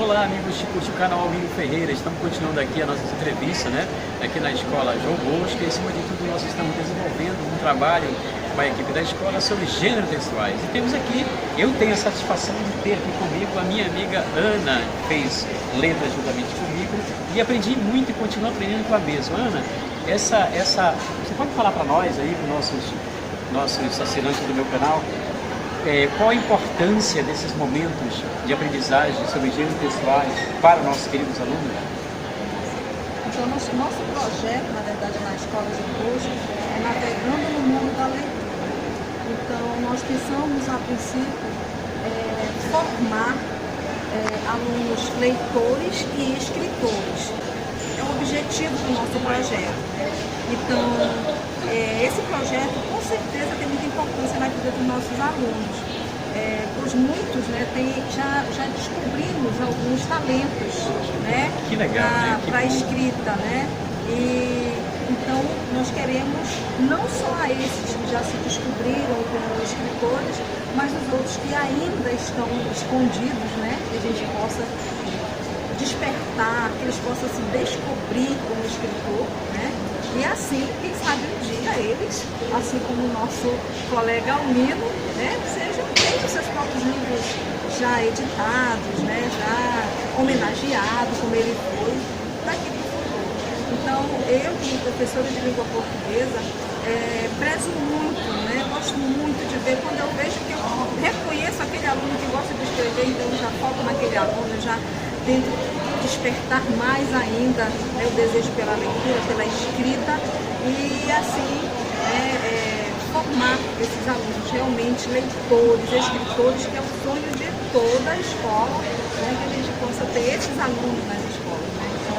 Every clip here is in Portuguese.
Olá, amigos do canal Almino Ferreira. Estamos continuando aqui a nossa entrevista, né? Aqui na escola João Bosco. E, acima de tudo, nós estamos desenvolvendo um trabalho com a equipe da escola sobre gêneros textuais. E temos aqui, eu tenho a satisfação de ter aqui comigo a minha amiga Ana, que fez letras juntamente comigo, e aprendi muito e continuo aprendendo com a mesma. Ana, você pode falar para nós aí, para os nossos assinantes do meu canal, qual a importância desses momentos de aprendizagem sobre gêneros textuais para nossos queridos alunos? Então, nosso projeto, na verdade, na Escola de Bosco, é navegando no mundo da leitura. Então, nós pensamos, a princípio, formar alunos leitores e escritores. É o objetivo do nosso projeto. Então, esse projeto, com certeza, tem muita importância na vida dos nossos alunos. Pois muitos, né, já descobrimos alguns talentos, né, que legal, para a escrita, né? E então nós queremos não só a esses que já se descobriram como escritores, mas os outros que ainda estão escondidos, né, que a gente possa despertar, que eles possam se descobrir como escritor, né? E assim, quem sabe um dia eles, assim como o nosso colega Almino, né, tenham seus próprios livros já editados, né, já homenageados, como ele foi, daqui para o futuro. Então, eu, como professora de língua portuguesa, prezo muito, né, gosto muito de ver, quando eu vejo que eu reconheço aquele aluno que gosta de escrever, então eu já foco naquele aluno, eu já tento despertar mais ainda, né, o desejo pela leitura, pela escrita e assim formar esses alunos realmente leitores, escritores, que é o sonho de toda a escola, né, que a gente possa ter esses alunos nas escolas. Né? Então,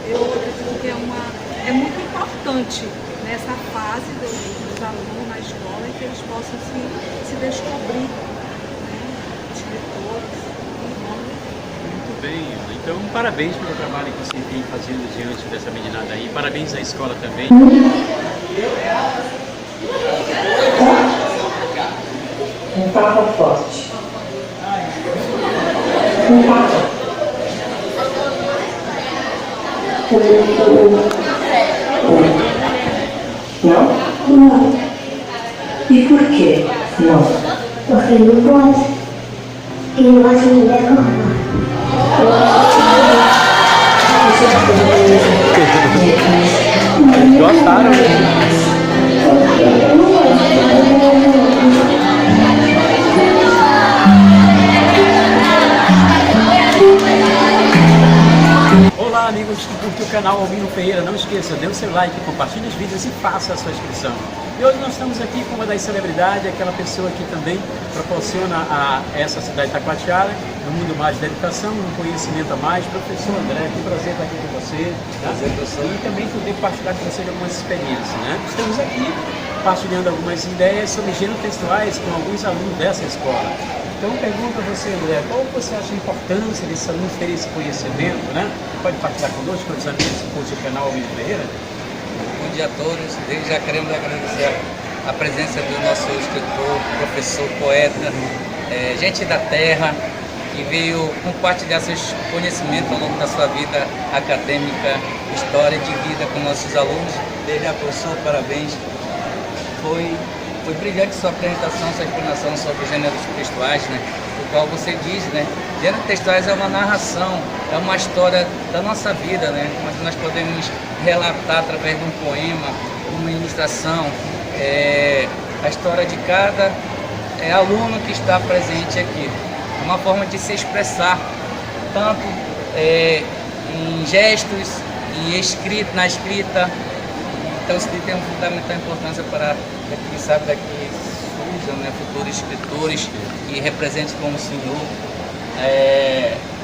eu acredito que é muito importante nessa fase dos alunos na escola que eles possam se descobrir, né, escritores. Muito bem, Ana. Então, parabéns pelo trabalho que você vem fazendo diante dessa meninada aí. Parabéns à escola também. Um papo forte. Um papo. Não? Não. E por quê? Não. Porque não pode. E não vai se me derramar. Gostaram? Olá, amigos que curtem o canal Almino Ferreira, não esqueça, dê o seu like, compartilhe os vídeos e faça a sua inscrição. E hoje nós estamos aqui com uma das celebridades, aquela pessoa que também proporciona a essa cidade de Itacoatiara, no mundo mais da educação, um conhecimento a mais. Professor André, que prazer estar aqui com você. Tá? Prazer, professor. E também poder partilhar com você de algumas experiências, né? Estamos aqui partilhando algumas ideias sobre gêneros textuais com alguns alunos dessa escola. Então, pergunto a você, André, qual você acha a importância desses alunos terem esse conhecimento, né? Pode partilhar conosco, com os amigos que curtem o canal Almino Ferreira? Bom dia a todos. Desde já queremos agradecer a presença do nosso escritor, professor, poeta, gente da terra, que veio compartilhar seus conhecimentos ao longo da sua vida acadêmica, história de vida com nossos alunos. Desde já, professor, parabéns. Foi brilhante sua apresentação, sua explanação sobre gêneros textuais, né? O qual você diz, né? Gêneros textuais é uma narração, é uma história da nossa vida, né? Onde nós podemos relatar através de um poema, uma ilustração, a história de cada aluno que está presente aqui. É uma forma de se expressar, tanto em gestos, na escrita. Então isso tem uma fundamental importância para quem sabe daqui surjam, né, futuros escritores que representem como o senhor,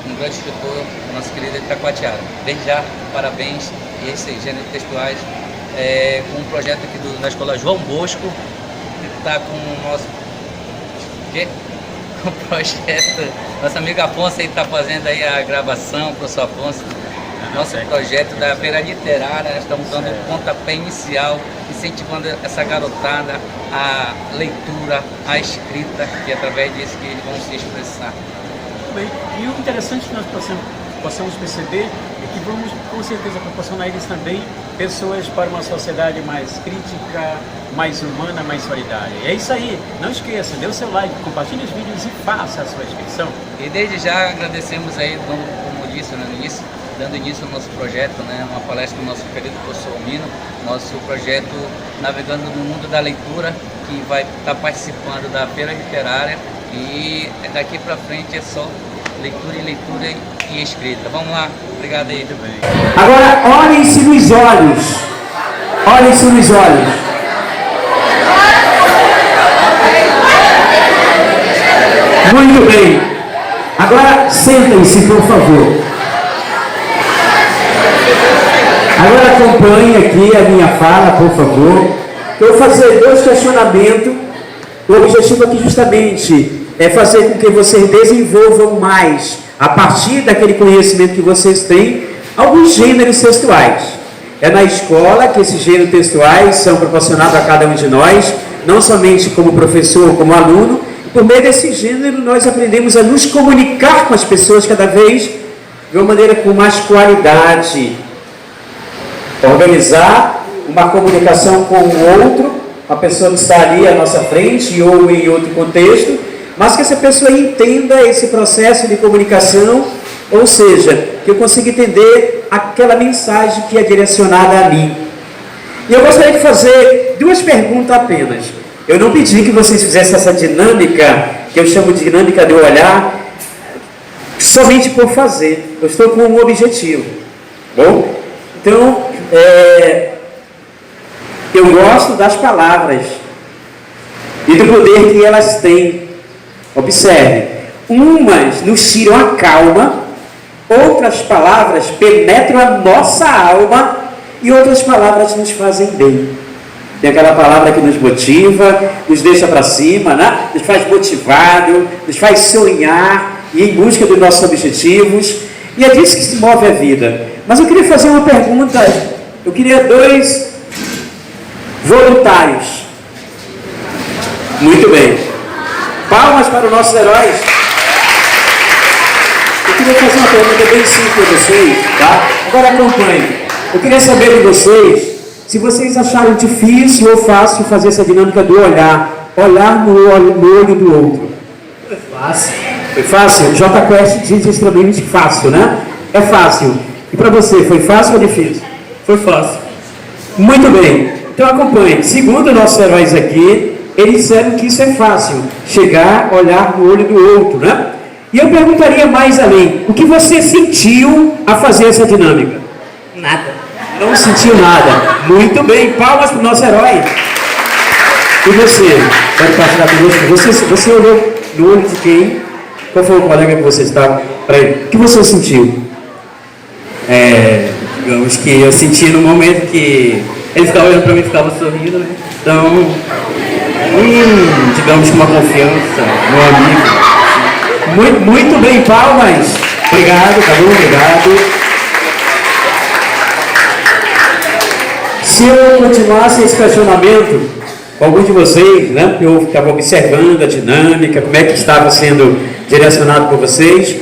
um grande escritor, nosso querido Itacoatiara. Desde já, parabéns, e esses gêneros textuais, com um projeto aqui da Escola João Bosco, que está com o nosso com o projeto, nosso amigo Afonso aí está fazendo aí a gravação, o professor Afonso. Nosso projeto da Feira Literária, nós estamos dando um pontapé inicial, incentivando essa garotada a leitura, a escrita, e através disso que eles vão se expressar. bem. E o interessante que nós possamos perceber é que vamos, com certeza, proporcionar a eles também pessoas para uma sociedade mais crítica, mais humana, mais solidária. É isso aí. Não esqueça, dê o seu like, compartilhe os vídeos e faça a sua inscrição. E desde já agradecemos aí, como disse no início, dando início ao nosso projeto, né, uma palestra do nosso querido professor Mino, nosso projeto Navegando no Mundo da Leitura, que vai estar participando da Feira Literária, e daqui para frente é só leitura e escrita. Vamos lá, obrigado aí. Muito bem. Agora olhem-se nos olhos, olhem-se nos olhos. Muito bem, agora sentem-se, por favor. Agora acompanhe aqui a minha fala, por favor. Eu vou fazer 2 questionamentos. O objetivo aqui justamente é fazer com que vocês desenvolvam mais, a partir daquele conhecimento que vocês têm, alguns gêneros textuais. É na escola que esses gêneros textuais são proporcionados a cada um de nós, não somente como professor, como aluno. Por meio desse gênero, nós aprendemos a nos comunicar com as pessoas cada vez de uma maneira com mais qualidade. Organizar uma comunicação com o outro, a pessoa que está ali à nossa frente ou em outro contexto, mas que essa pessoa entenda esse processo de comunicação, ou seja, que eu consiga entender aquela mensagem que é direcionada a mim. E eu gostaria de fazer 2 perguntas apenas. Eu não pedi que vocês fizessem essa dinâmica, que eu chamo de dinâmica de olhar, somente por fazer. Eu estou com um objetivo. Bom? Então, eu gosto das palavras e do poder que elas têm. Observe, umas nos tiram a calma, outras palavras penetram a nossa alma e outras palavras nos fazem bem. Tem aquela palavra que nos motiva, nos deixa para cima, né? Nos faz motivado, nos faz sonhar e em busca dos nossos objetivos. E é disso que se move a vida. Mas eu queria fazer uma pergunta. Eu queria 2 voluntários. Muito bem. Palmas para os nossos heróis. Eu queria fazer uma pergunta bem simples para vocês, tá? Agora acompanhe. Eu queria saber de vocês se vocês acharam difícil ou fácil fazer essa dinâmica do olhar no olho do outro. Foi fácil. Foi fácil? J Quest diz extremamente fácil, né? É fácil. E para você, foi fácil ou difícil? Foi fácil. Muito bem. Então acompanhe. Segundo nossos heróis aqui, eles disseram que isso é fácil. Chegar, olhar no olho do outro, né? E eu perguntaria mais além. O que você sentiu a fazer essa dinâmica? Nada. Não sentiu nada. Muito bem. Palmas para o nosso herói. E você? Pode partilhar conosco. Você olhou no olho de quem? Qual foi o colega que você estava? Para ele. O que você sentiu? Digamos que eu senti no momento que ele ficava olhando para mim e ficava sorrindo, né? Então, digamos que uma confiança, um amigo. Muito bem, palmas. Obrigado, tá bom? Obrigado. Se eu continuasse esse questionamento com algum de vocês, né? Eu estava observando a dinâmica, como é que estava sendo direcionado por vocês.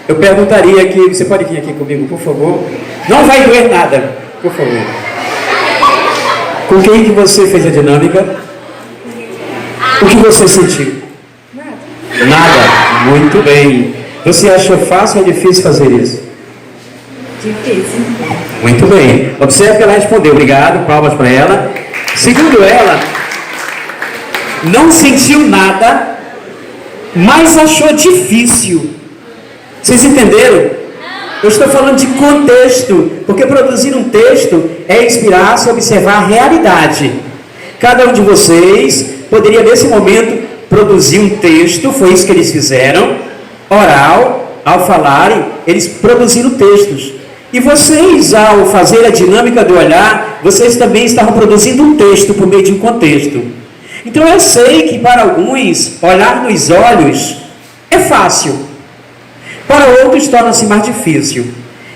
Eu perguntaria aqui, você pode vir aqui comigo, por favor? Não vai doer nada, por favor. Com quem que você fez a dinâmica? O que você sentiu? Nada. Muito bem. Você achou fácil ou difícil fazer isso? Difícil. Muito bem. Observe que ela respondeu. Obrigado, palmas para ela. Segundo ela, não sentiu nada, mas achou difícil. Vocês entenderam? Eu estou falando de contexto, porque produzir um texto é inspirar-se a observar a realidade. Cada um de vocês poderia, nesse momento, produzir um texto, foi isso que eles fizeram, oral, ao falarem, eles produziram textos. E vocês, ao fazer a dinâmica do olhar, vocês também estavam produzindo um texto por meio de um contexto. Então eu sei que para alguns, olhar nos olhos é fácil. Para outros torna-se mais difícil.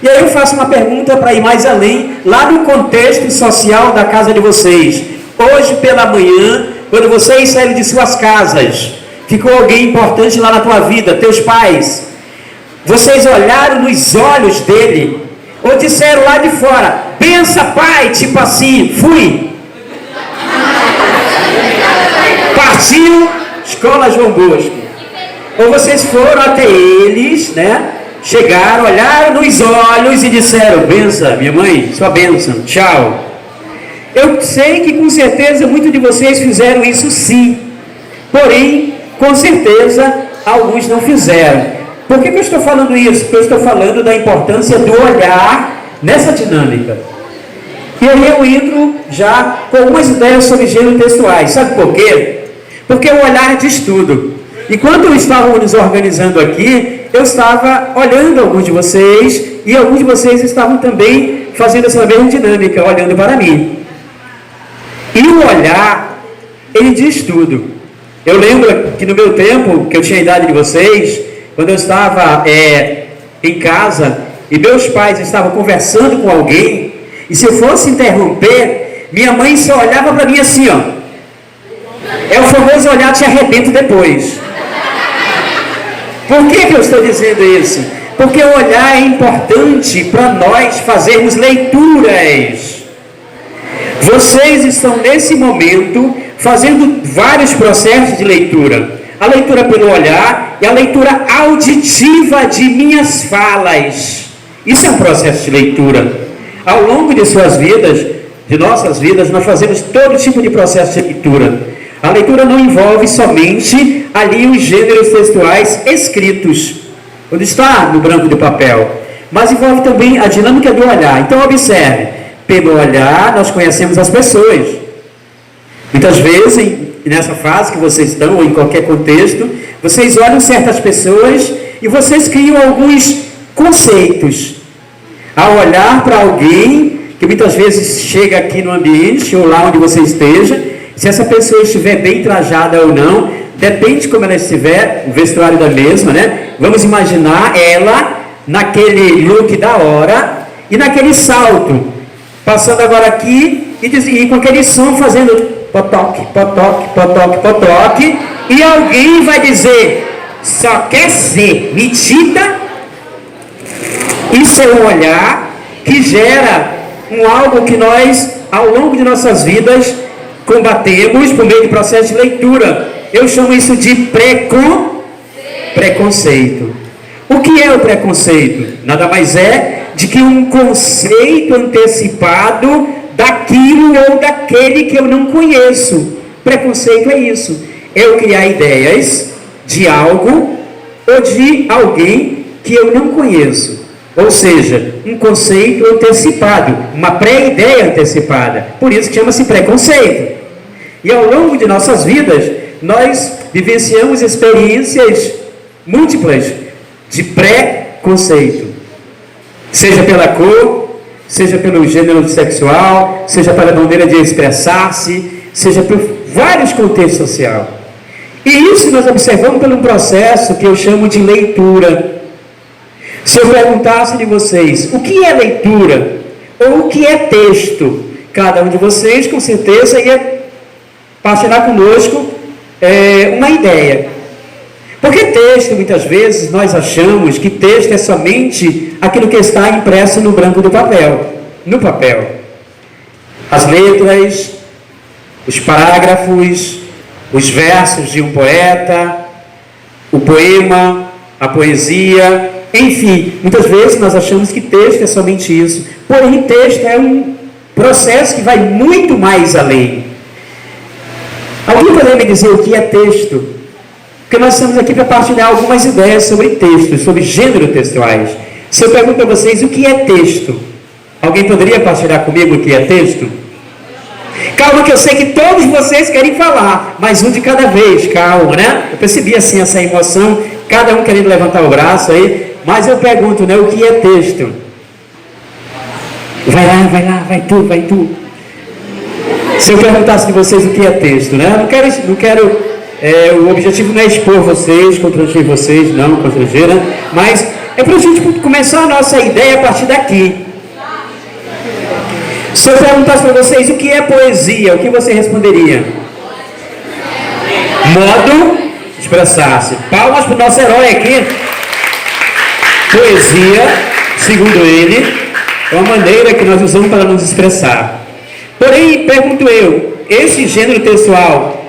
E aí eu faço uma pergunta para ir mais além, lá no contexto social da casa de vocês. Hoje pela manhã, quando vocês saíram de suas casas, ficou alguém importante lá na tua vida, teus pais. vocês olharam nos olhos dele, ou disseram lá de fora, bença pai, tipo assim, fui. Partiu, Escola João Bosco. Ou vocês foram até eles, né? Chegaram, olharam nos olhos e disseram, benção, minha mãe, sua bênção, tchau. Eu sei que com certeza muitos de vocês fizeram isso sim. Porém, com certeza, alguns não fizeram. Por que eu estou falando isso? Porque eu estou falando da importância do olhar nessa dinâmica. E aí eu entro já com algumas ideias sobre gênero textuais. Sabe por quê? Porque o olhar diz tudo. Enquanto eu estava nos organizando aqui, eu estava olhando alguns de vocês, e alguns de vocês estavam também fazendo essa mesma dinâmica, olhando para mim. E o olhar, ele diz tudo. Eu lembro que no meu tempo, que eu tinha a idade de vocês, quando eu estava em casa, e meus pais estavam conversando com alguém, e se eu fosse interromper, minha mãe só olhava para mim assim, ó. É o famoso olhar te arrebento depois. Por que eu estou dizendo isso? Porque o olhar é importante para nós fazermos leituras. Vocês estão nesse momento fazendo vários processos de leitura. A leitura pelo olhar e a leitura auditiva de minhas falas. Isso é um processo de leitura. Ao longo de suas vidas, de nossas vidas, nós fazemos todo tipo de processo de leitura. A leitura não envolve somente ali os gêneros textuais escritos, onde está no branco de papel, mas envolve também a dinâmica do olhar. Então observe, pelo olhar nós conhecemos as pessoas. Muitas vezes, nessa fase que vocês estão, ou em qualquer contexto, vocês olham certas pessoas e vocês criam alguns conceitos. Ao olhar para alguém, que muitas vezes chega aqui no ambiente, ou lá onde você esteja, se essa pessoa estiver bem trajada ou não, depende de como ela estiver, o vestuário da mesma, né? Vamos imaginar ela naquele look da hora e naquele salto, passando agora aqui e com aquele som fazendo potoque, potoque, potoque, potoque, e alguém vai dizer, só quer ser metida. Isso é um olhar que gera algo que nós, ao longo de nossas vidas, combatemos por meio de processo de leitura. Eu chamo isso de preconceito. O que é o preconceito? Nada mais é de que um conceito antecipado daquilo ou daquele que eu não conheço. Preconceito é isso. Eu criar ideias de algo ou de alguém que eu não conheço. Ou seja, um conceito antecipado, uma pré-ideia antecipada. Por isso que chama-se preconceito. E ao longo de nossas vidas, nós vivenciamos experiências múltiplas de preconceito. Seja pela cor, seja pelo gênero sexual, seja pela maneira de expressar-se, seja por vários contextos sociais. E isso nós observamos por um processo que eu chamo de leitura. Se eu perguntasse de vocês, o que é leitura? Ou o que é texto? Cada um de vocês, com certeza, ia partilhar conosco uma ideia. Porque texto, muitas vezes, nós achamos que texto é somente aquilo que está impresso no branco do papel. No papel. As letras, os parágrafos, os versos de um poeta, o poema, a poesia, enfim, muitas vezes nós achamos que texto é somente isso. Porém, texto é um processo que vai muito mais além. Alguém poderia me dizer o que é texto? Porque nós estamos aqui para partilhar algumas ideias sobre textos, sobre gênero textuais. Se eu pergunto para vocês o que é texto, alguém poderia partilhar comigo o que é texto? Calma que eu sei que todos vocês querem falar, mas um de cada vez, calma, né? Eu percebi assim essa emoção, cada um querendo levantar o braço aí, mas eu pergunto, né, o que é texto? Vai lá, vai tu. Se eu perguntasse de vocês o que é texto, né? Não quero o objetivo não é expor vocês, constranger vocês, não, constranger, né? Mas é para a gente começar a nossa ideia a partir daqui. Se eu perguntasse para vocês o que é poesia, o que você responderia? Modo de expressar-se. Palmas para o nosso herói aqui. Poesia, segundo ele, é uma maneira que nós usamos para nos expressar. Porém, pergunto eu, esse gênero textual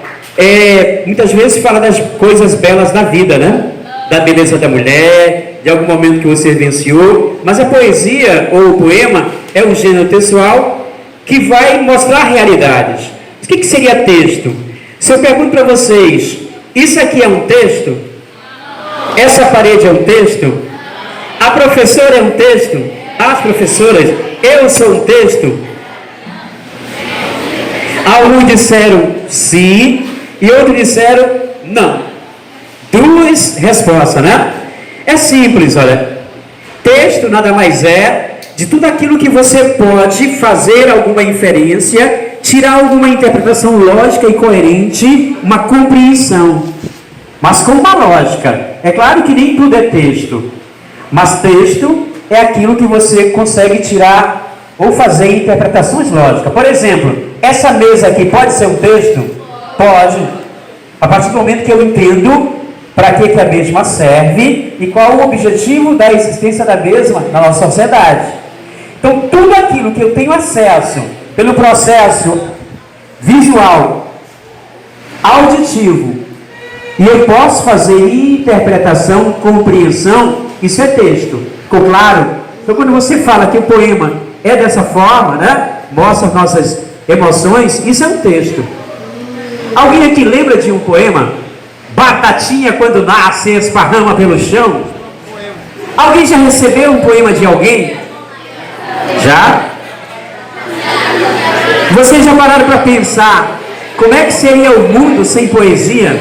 muitas vezes fala das coisas belas da vida, né? Da beleza da mulher, de algum momento que você vivenciou, mas a poesia ou o poema é um gênero textual que vai mostrar realidades. O que seria texto? Se eu pergunto para vocês, isso aqui é um texto? Essa parede é um texto? A professora é um texto? As professoras, eu sou um texto? Alguns disseram sim e outros disseram não. Duas respostas, né? É simples, olha. Texto nada mais é de tudo aquilo que você pode fazer alguma inferência, tirar alguma interpretação lógica e coerente, uma compreensão, mas com uma lógica. É claro que nem tudo é texto, mas texto é aquilo que você consegue tirar ou fazer interpretações lógicas. Por exemplo, essa mesa aqui pode ser um texto? Pode. A partir do momento que eu entendo para que a mesma serve e qual o objetivo da existência da mesma na nossa sociedade. Então, tudo aquilo que eu tenho acesso pelo processo visual, auditivo, e eu posso fazer interpretação, compreensão, isso é texto. Ficou claro? Então, quando você fala que o poema é dessa forma, né? Mostra nossas emoções, isso é um texto. Alguém aqui lembra de um poema? Batatinha quando nasce esparrama pelo chão. Alguém já recebeu um poema de alguém? Já? Vocês já pararam para pensar como é que seria o mundo sem poesia?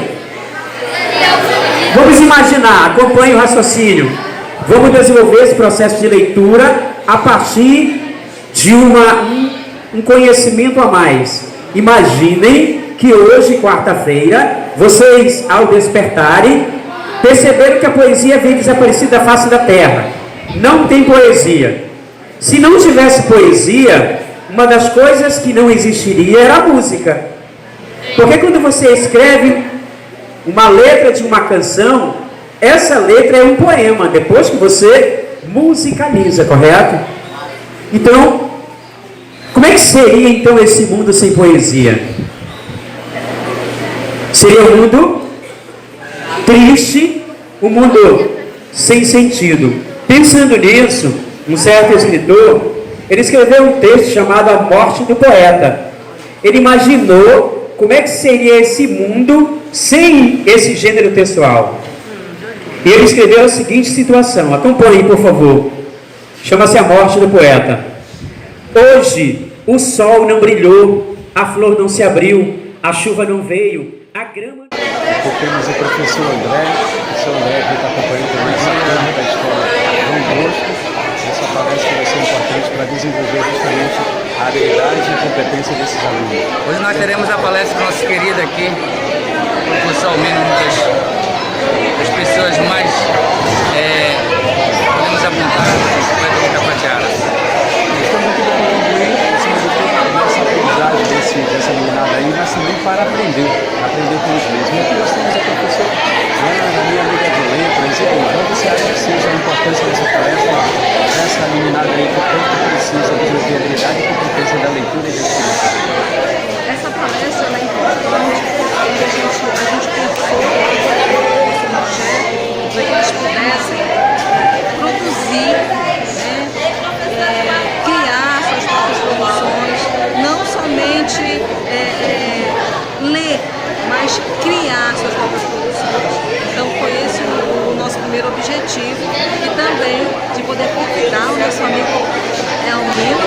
Vamos imaginar, acompanhe o raciocínio. Vamos desenvolver esse processo de leitura a partir de um conhecimento a mais. Imaginem que hoje, quarta-feira, vocês, ao despertarem, perceberam que a poesia veio desaparecer da face da terra. Não tem poesia. Se não tivesse poesia, uma das coisas que não existiria era a música. Porque quando você escreve uma letra de uma canção, essa letra é um poema, depois que você musicaliza, correto? Então, como é que seria então esse mundo sem poesia? Seria um mundo triste, um mundo sem sentido. Pensando nisso, um certo escritor, ele escreveu um texto chamado A Morte do Poeta. Ele imaginou como é que seria esse mundo sem esse gênero textual. E ele escreveu a seguinte situação, acompanhe por favor. Chama-se A Morte do Poeta. Hoje o sol não brilhou, a flor não se abriu, a chuva não veio, a grama... Temos o professor André que está acompanhando também essa turma da escola Dom Bosco. Essa palestra vai ser importante para desenvolver justamente a habilidade e a competência desses alunos. Hoje nós teremos a palestra nossa querida aqui, o professor Almino, uma das pessoas mais, podemos apontar, vai ter muita fatiada. Estamos aqui para contribuir, acima de tudo, a nossa aprendizagem dessa meninada aí, mas também para aprender com os mesmos. E aqui nós temos a professora Ana, minha amiga de letras, e como você acha que seja a importância dessa palestra, essa meninada aí que tanto precisa desenvolver a habilidade e competência da leitura e da escrita? Essa palestra ela é importante porque a gente pensou nesse projeto para que eles pudessem produzir, criar suas próprias produções, não somente ler, mas criar suas próprias produções. Então foi esse o nosso primeiro objetivo e também de poder convidar o nosso amigo Almino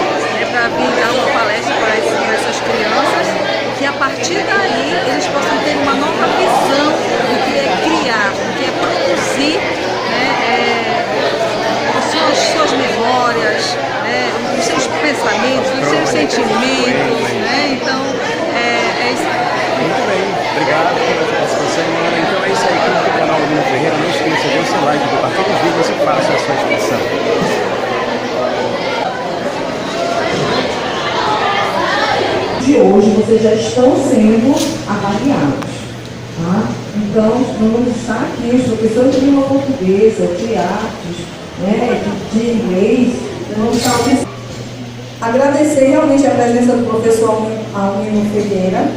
para vir dar uma palestra para essas crianças, que a partir daí eles possam ter uma nova visão do que é criar, do que é produzir suas memórias, os seus pensamentos, os seus sentimentos, então é isso. Muito bem, obrigado pela participação, Ana. Então é isso aí, curta o canal Almino Ferreira, não esqueça de dar o seu like, compartilhe os vídeos e faça a sua inscrição. De hoje vocês já estão sendo avaliados. Tá? Então, vamos estar aqui, os professores de língua portuguesa, de artes, né, de inglês, não está. Agradecer realmente a presença do professor Almino Ferreira.